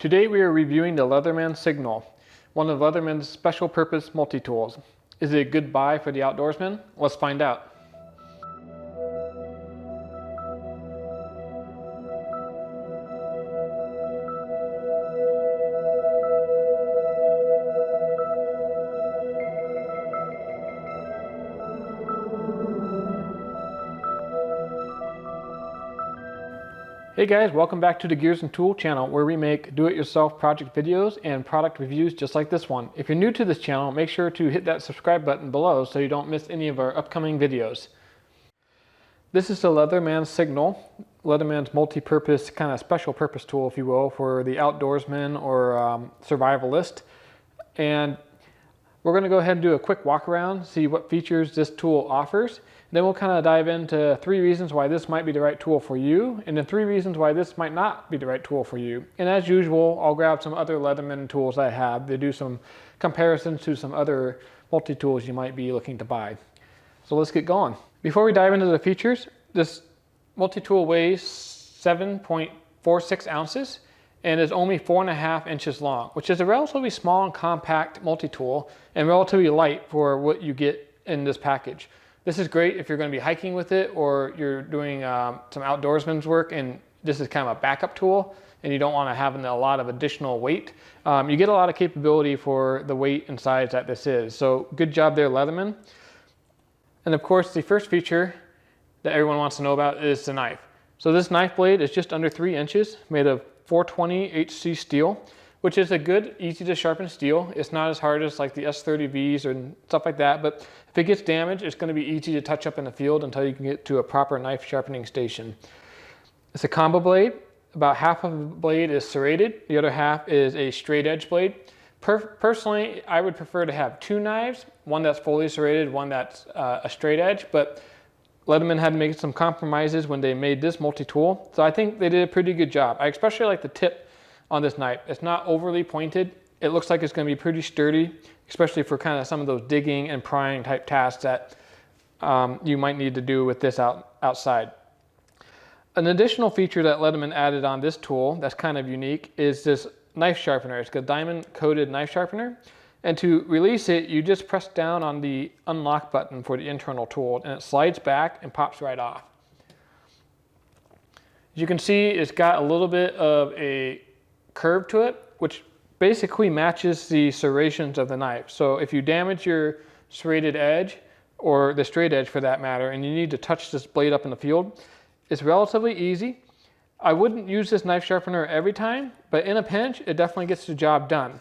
Today we are reviewing the Leatherman Signal, one of Leatherman's special purpose multi-tools. Is it a good buy for the outdoorsman? Let's find out. Hey guys, welcome back to the Gears and Tool channel where we make do-it-yourself project videos and product reviews just like this one. If you're new to this channel, make sure to hit that subscribe button below so you don't miss any of our upcoming videos. This is the Leatherman Signal, Leatherman's multi-purpose kind of special purpose tool, if you will, for the outdoorsman or survivalist. And we're going to go ahead and do a quick walk around, see what features this tool offers. Then we'll kind of dive into 3 reasons why this might be the right tool for you, and then 3 reasons why this might not be the right tool for you. And as usual, I'll grab some other Leatherman tools I have to do some comparisons to some other multi-tools you might be looking to buy. So let's get going. Before we dive into the features, this multi-tool weighs 7.46 ounces and is only 4.5 inches long, which is a relatively small and compact multi-tool and relatively light for what you get in this package. This is great if you're going to be hiking with it or you're doing some outdoorsman's work and this is kind of a backup tool and you don't want to have a lot of additional weight. You get a lot of capability for the weight and size that this is. So good job there, Leatherman. And of course, the first feature that everyone wants to know about is the knife. So this knife blade is just under 3 inches, made of 420 HC steel, which is a good, easy to sharpen steel. It's not as hard as like the S30Vs or stuff like that, but if it gets damaged, it's going to be easy to touch up in the field until you can get to a proper knife sharpening station. It's a combo blade. About half of the blade is serrated. The other half is a straight edge blade. Personally, I would prefer to have 2 knives, one that's fully serrated, one that's a straight edge, but Leatherman had to make some compromises when they made this multi-tool. So I think they did a pretty good job. I especially like the tip on this knife. It's not overly pointed. It looks like it's going to be pretty sturdy, especially for kind of some of those digging and prying type tasks that you might need to do with this outside. An additional feature that Leatherman added on this tool that's kind of unique is this knife sharpener. It's a diamond coated knife sharpener. And to release it, you just press down on the unlock button for the internal tool and it slides back and pops right off. As you can see, it's got a little bit of a curve to it, which basically matches the serrations of the knife. So if you damage your serrated edge, or the straight edge for that matter, and you need to touch this blade up in the field, it's relatively easy. I wouldn't use this knife sharpener every time, but in a pinch, it definitely gets the job done.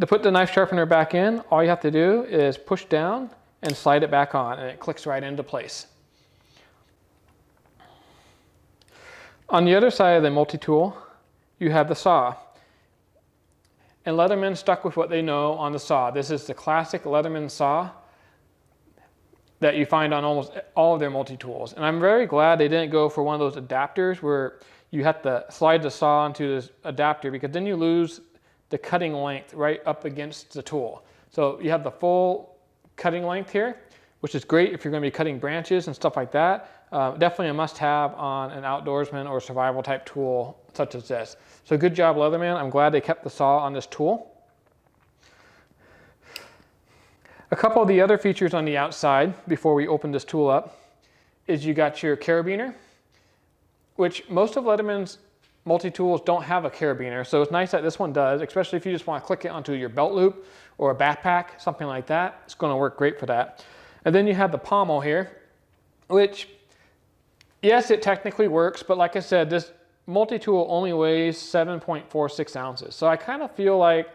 To put the knife sharpener back in, all you have to do is push down and slide it back on, and it clicks right into place. On the other side of the multi-tool, you have the saw. And Leatherman stuck with what they know on the saw. This is the classic Leatherman saw that you find on almost all of their multi-tools. And I'm very glad they didn't go for one of those adapters where you have to slide the saw into this adapter, because then you lose the cutting length right up against the tool. So you have the full cutting length here, which is great if you're going to be cutting branches and stuff like that. Definitely a must-have on an outdoorsman or survival type tool such as this. So good job, Leatherman. I'm glad they kept the saw on this tool. A couple of the other features on the outside before we open this tool up is you got your carabiner, which most of Leatherman's multi-tools don't have a carabiner, so it's nice that this one does, especially if you just want to click it onto your belt loop or a backpack, something like that. It's going to work great for that. And then you have the pommel here, which, yes, it technically works, but like I said, this multi-tool only weighs 7.46 ounces. So I kind of feel like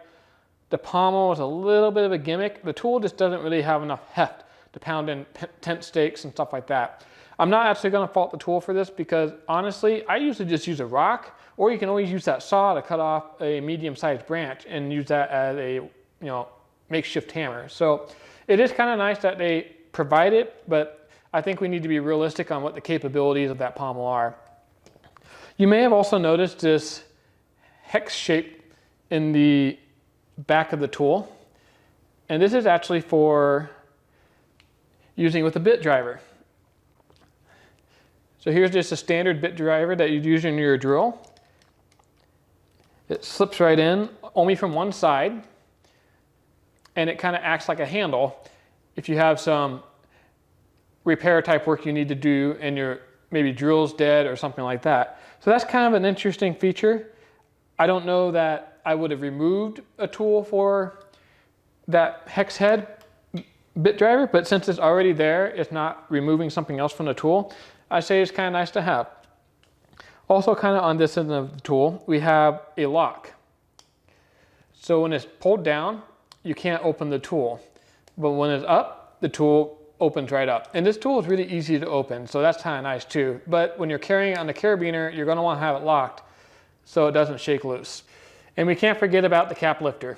the pommel is a little bit of a gimmick. The tool just doesn't really have enough heft to pound in tent stakes and stuff like that. I'm not actually going to fault the tool for this because honestly, I usually just use a rock, or you can always use that saw to cut off a medium-sized branch and use that as a makeshift hammer. So it is kind of nice that they provide it, but I think we need to be realistic on what the capabilities of that pommel are. You may have also noticed this hex shape in the back of the tool, and this is actually for using with a bit driver. So here's just a standard bit driver that you'd use in your drill. It slips right in, only from one side, and it kind of acts like a handle if you have some repair type work you need to do and your maybe drill's dead or something like that. So that's kind of an interesting feature. I don't know that I would have removed a tool for that hex head bit driver, but since it's already there, it's not removing something else from the tool. I say it's kind of nice to have. Also, kind of on this end of the tool, we have a lock. So when it's pulled down, you can't open the tool. But when it's up, the tool opens right up. And this tool is really easy to open, so that's kind of nice too. But when you're carrying it on the carabiner, you're going to want to have it locked so it doesn't shake loose. And we can't forget about the cap lifter.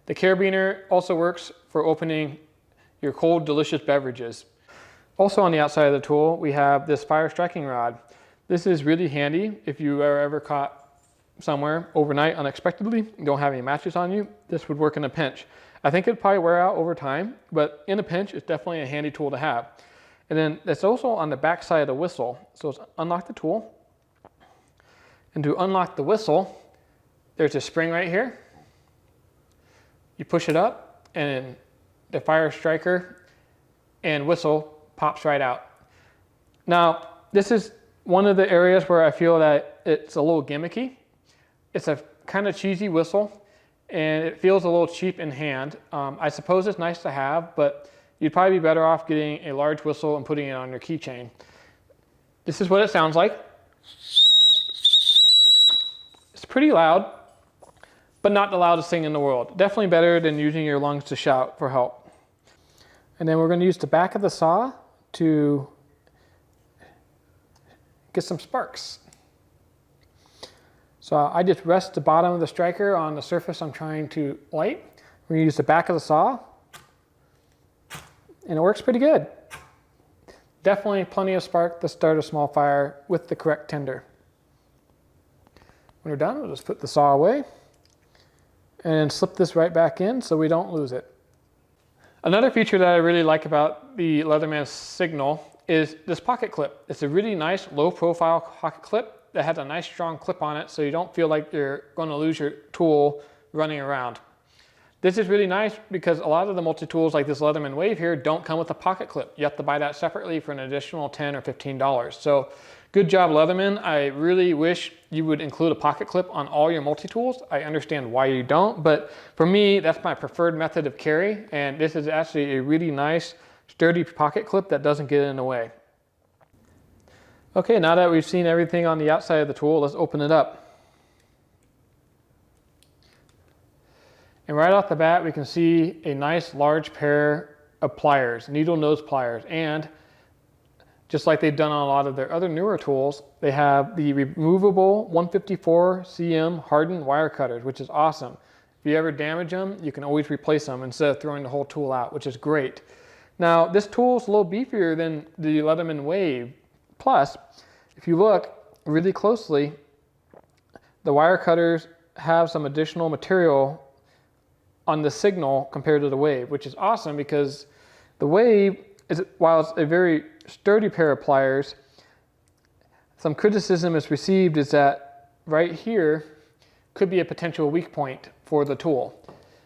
The carabiner also works for opening your cold, delicious beverages. Also on the outside of the tool, we have this fire striking rod. This is really handy if you are ever caught somewhere overnight unexpectedly, you don't have any matches on you. This would work in a pinch. I think it'd probably wear out over time, but in a pinch, it's definitely a handy tool to have. And then it's also on the back side of the whistle. So let's unlock the tool. And to unlock the whistle, there's a spring right here. You push it up and the fire striker and whistle pops right out. Now, this is one of the areas where I feel that it's a little gimmicky. It's a kind of cheesy whistle and it feels a little cheap in hand. I suppose it's nice to have, but you'd probably be better off getting a large whistle and putting it on your keychain. This is what it sounds like. It's pretty loud, but not the loudest thing in the world. Definitely better than using your lungs to shout for help. And then we're going to use the back of the saw to get some sparks. So I just rest the bottom of the striker on the surface I'm trying to light. We're going to use the back of the saw, and it works pretty good. Definitely plenty of spark to start a small fire with the correct tinder. When we're done, we'll just put the saw away and slip this right back in so we don't lose it. Another feature that I really like about the Leatherman Signal is this pocket clip. It's a really nice low profile pocket clip that has a nice strong clip on it so you don't feel like you're going to lose your tool running around. This is really nice because a lot of the multi-tools like this Leatherman Wave here don't come with a pocket clip. You have to buy that separately for an additional $10 or $15. So good job, Leatherman. I really wish you would include a pocket clip on all your multi-tools. I understand why you don't, but for me, that's my preferred method of carry. And this is actually a really nice, sturdy pocket clip that doesn't get in the way. Okay, now that we've seen everything on the outside of the tool, let's open it up. And right off the bat, we can see a nice large pair of pliers, needle nose pliers. And just like they've done on a lot of their other newer tools, they have the removable 154 cm hardened wire cutters, which is awesome. If you ever damage them, you can always replace them instead of throwing the whole tool out, which is great. Now, this tool is a little beefier than the Leatherman Wave. Plus, if you look really closely, the wire cutters have some additional material on the Signal compared to the Wave, which is awesome because the Wave, while it's a very sturdy pair of pliers, some criticism is received is that right here could be a potential weak point for the tool.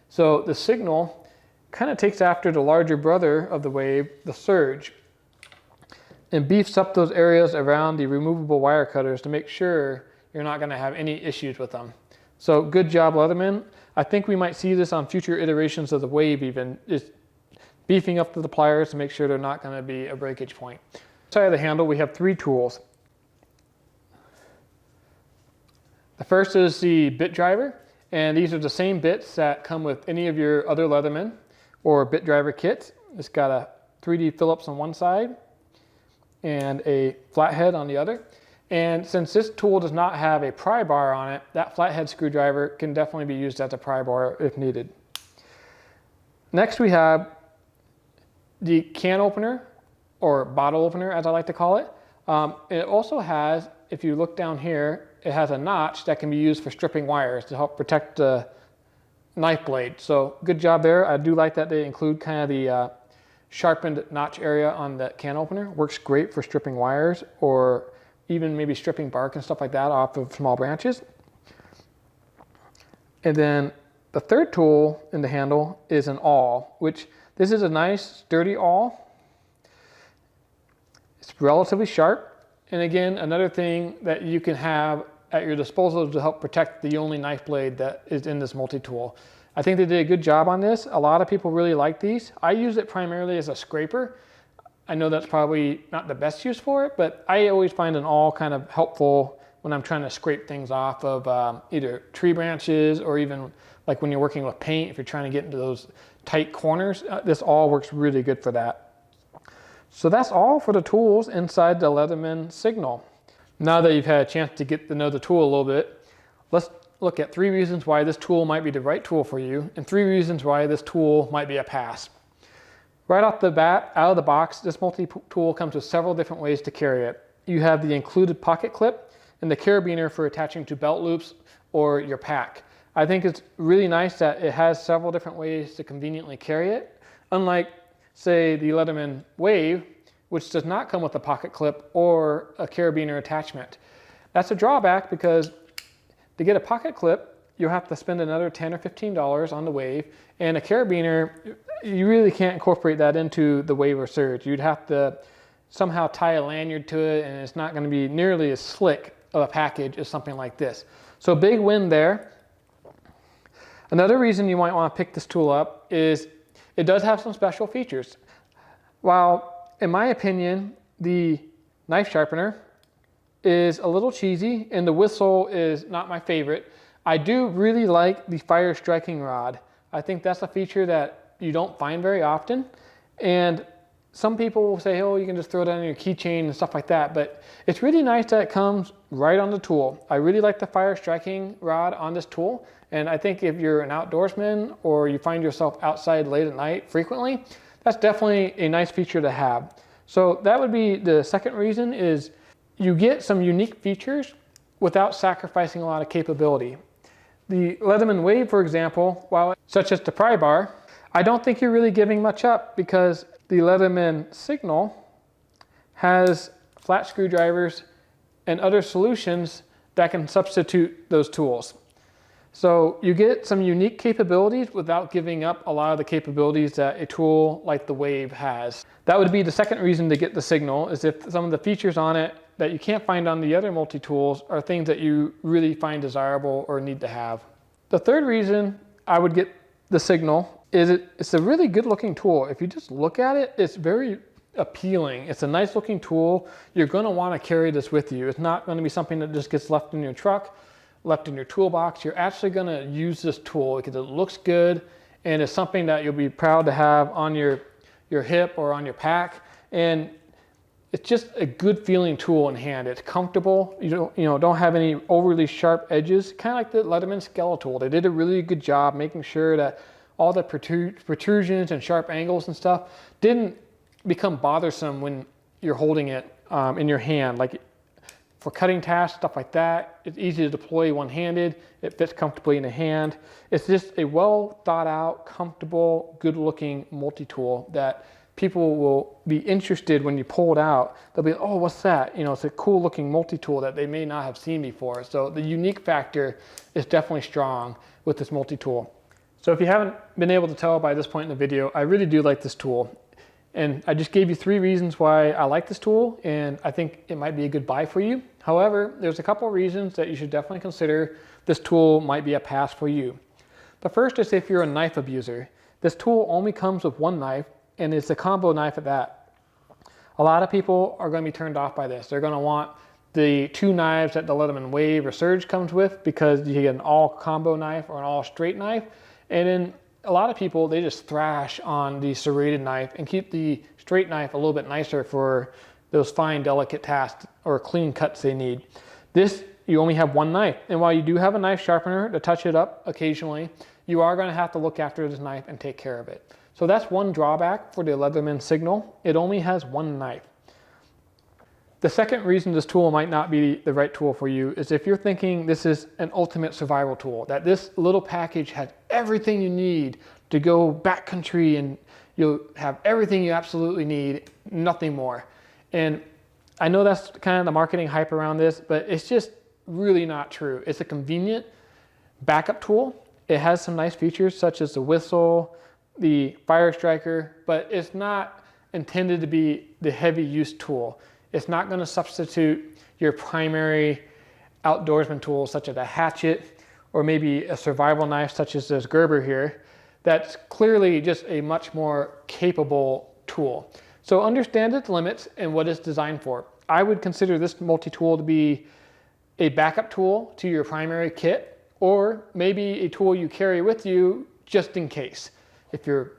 So the Signal kind of takes after the larger brother of the Wave, the Surge, and beefs up those areas around the removable wire cutters to make sure you're not going to have any issues with them. So good job, Leatherman. I think we might see this on future iterations of the Wave even, just beefing up the pliers to make sure they're not going to be a breakage point. Side of the handle, we have 3 tools. The first is the bit driver, and these are the same bits that come with any of your other Leatherman or bit driver kits. It's got a 3D Phillips on one side and a flathead on the other. And since this tool does not have a pry bar on it, that flathead screwdriver can definitely be used as a pry bar if needed. Next we have the can opener, or bottle opener as I like to call it. It also has, if you look down here, it has a notch that can be used for stripping wires to help protect the knife blade. So good job there. I do like that they include kind of the sharpened notch area on the can opener. Works great for stripping wires or even maybe stripping bark and stuff like that off of small branches. And then the third tool in the handle is an awl, which this is a nice sturdy awl. It's relatively sharp. And again, another thing that you can have at your disposal to help protect the only knife blade that is in this multi-tool. I think they did a good job on this. A lot of people really like these. I use it primarily as a scraper. I know that's probably not the best use for it, but I always find an awl kind of helpful when I'm trying to scrape things off of either tree branches or even like when you're working with paint, if you're trying to get into those tight corners, this awl works really good for that. So that's all for the tools inside the Leatherman Signal. Now that you've had a chance to get to know the tool a little bit, let's look at 3 reasons why this tool might be the right tool for you and 3 reasons why this tool might be a pass. Right off the bat, out of the box, this multi-tool comes with several different ways to carry it. You have the included pocket clip and the carabiner for attaching to belt loops or your pack. I think it's really nice that it has several different ways to conveniently carry it, unlike, say, the Leatherman Wave, which does not come with a pocket clip or a carabiner attachment. That's a drawback because to get a pocket clip, you'll have to spend another $10 or $15 on the Wave, and a carabiner, you really can't incorporate that into the Wave or Surge. You'd have to somehow tie a lanyard to it, and it's not going to be nearly as slick of a package as something like this. So big win there. Another reason you might want to pick this tool up is it does have some special features. While, in my opinion, the knife sharpener is a little cheesy and the whistle is not my favorite, I do really like the fire striking rod. I think that's a feature that you don't find very often. And some people will say, oh, you can just throw it on your keychain and stuff like that, but it's really nice that it comes right on the tool. I really like the fire striking rod on this tool, and I think if you're an outdoorsman or you find yourself outside late at night frequently, that's definitely a nice feature to have. So that would be the second reason, is you get some unique features without sacrificing a lot of capability. The Leatherman Wave, for example, while such as the pry bar, I don't think you're really giving much up because the Leatherman Signal has flat screwdrivers and other solutions that can substitute those tools. So you get some unique capabilities without giving up a lot of the capabilities that a tool like the Wave has. That would be the second reason to get the Signal, is if some of the features on it that you can't find on the other multi-tools are things that you really find desirable or need to have. The third reason I would get the Signal is it's a really good looking tool. If you just look at it, it's very appealing. It's a nice looking tool. You're going to want to carry this with you. It's not going to be something that just gets left in your truck, left in your toolbox. You're actually going to use this tool because it looks good and it's something that you'll be proud to have on your hip or on your pack. And it's just a good feeling tool in hand. It's comfortable. You don't have any overly sharp edges, kind of like the Leatherman Skeletool. They did a really good job making sure that all the protrusions and sharp angles and stuff didn't become bothersome when you're holding it in your hand. Like for cutting tasks, stuff like that, it's easy to deploy one-handed. It fits comfortably in the hand. It's just a well thought out, comfortable, good looking multi-tool that people will be interested when you pull it out. They'll be, oh, what's that? It's a cool looking multi-tool that they may not have seen before. So the unique factor is definitely strong with this multi-tool. So if you haven't been able to tell by this point in the video, I really do like this tool. And I just gave you 3 reasons why I like this tool, and I think it might be a good buy for you. However, there's a couple of reasons that you should definitely consider this tool might be a pass for you. The first is if you're a knife abuser. This tool only comes with one knife, and it's a combo knife at that. A lot of people are going to be turned off by this. They're going to want the 2 knives that the Leatherman Wave or Surge comes with because you get an all combo knife or an all straight knife. And then a lot of people, they just thrash on the serrated knife and keep the straight knife a little bit nicer for those fine, delicate tasks or clean cuts they need. This, you only have one knife. And while you do have a knife sharpener to touch it up occasionally, you are going to have to look after this knife and take care of it. So that's one drawback for the Leatherman Signal. It only has one knife. The second reason this tool might not be the right tool for you is if you're thinking this is an ultimate survival tool, that this little package has everything you need to go backcountry and You'll have everything you absolutely need, nothing more. And I know that's kind of the marketing hype around this, but it's just really not true. It's a convenient backup tool. It has some nice features such as the whistle, the fire striker, but it's not intended to be the heavy use tool. It's not going to substitute your primary outdoorsman tool such as a hatchet or maybe a survival knife such as this Gerber here. That's clearly just a much more capable tool. So understand its limits and what it's designed for. I would consider this multi-tool to be a backup tool to your primary kit, or maybe a tool you carry with you just in case. If you're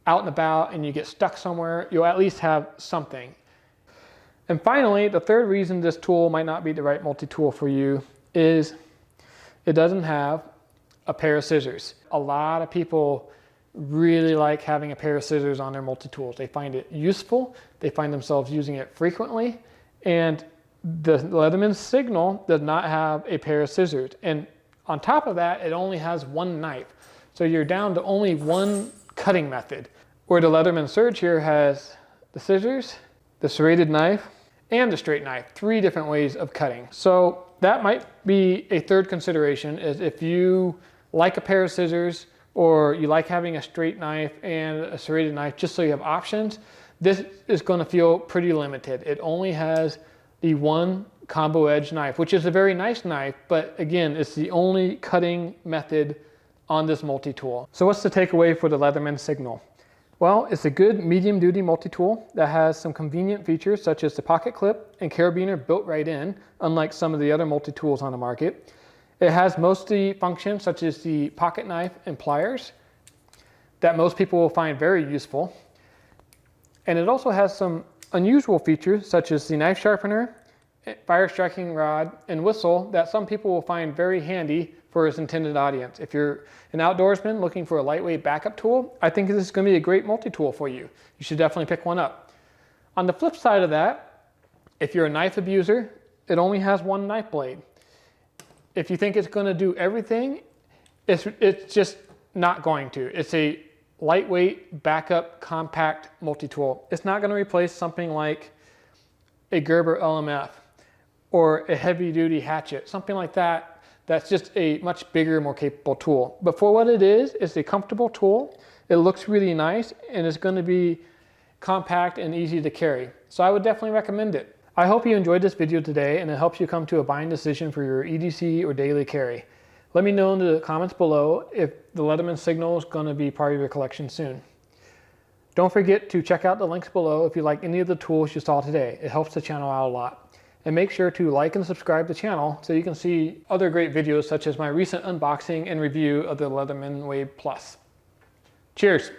out and about and you get stuck somewhere, you'll at least have something. And finally, the third reason this tool might not be the right multi-tool for you is it doesn't have a pair of scissors. A lot of people really like having a pair of scissors on their multi-tools. They find it useful, they find themselves using it frequently, and the Leatherman Signal does not have a pair of scissors. And on top of that, it only has one knife. So you're down to only one cutting method, where the Leatherman Surge here has the scissors, the serrated knife, and the straight knife, 3 different ways of cutting. So that might be a third consideration, is if you like a pair of scissors or you like having a straight knife and a serrated knife just so you have options, this is going to feel pretty limited. It only has the one combo edge knife, which is a very nice knife, but again, it's the only cutting method on this multi-tool. So what's the takeaway for the Leatherman Signal? Well, it's a good medium duty multi-tool that has some convenient features such as the pocket clip and carabiner built right in, unlike some of the other multi-tools on the market. It has most of the functions such as the pocket knife and pliers that most people will find very useful. And it also has some unusual features such as the knife sharpener, fire striking rod, and whistle that some people will find very handy for its intended audience. If you're an outdoorsman looking for a lightweight backup tool, I think this is going to be a great multi-tool for you. You should definitely pick one up. On the flip side of that, if you're a knife abuser, it only has one knife blade. If you think it's going to do everything, it's just not going to. It's a lightweight, backup, compact multi-tool. It's not going to replace something like a Gerber LMF or a heavy-duty hatchet, something like that. That's just a much bigger, more capable tool. But for what it is, it's a comfortable tool. It looks really nice, and it's going to be compact and easy to carry. So I would definitely recommend it. I hope you enjoyed this video today and it helps you come to a buying decision for your EDC or daily carry. Let me know in the comments below if the Leatherman Signal is going to be part of your collection soon. Don't forget to check out the links below if you like any of the tools you saw today. It helps the channel out a lot. And make sure to like and subscribe to the channel so you can see other great videos such as my recent unboxing and review of the Leatherman Wave Plus. Cheers!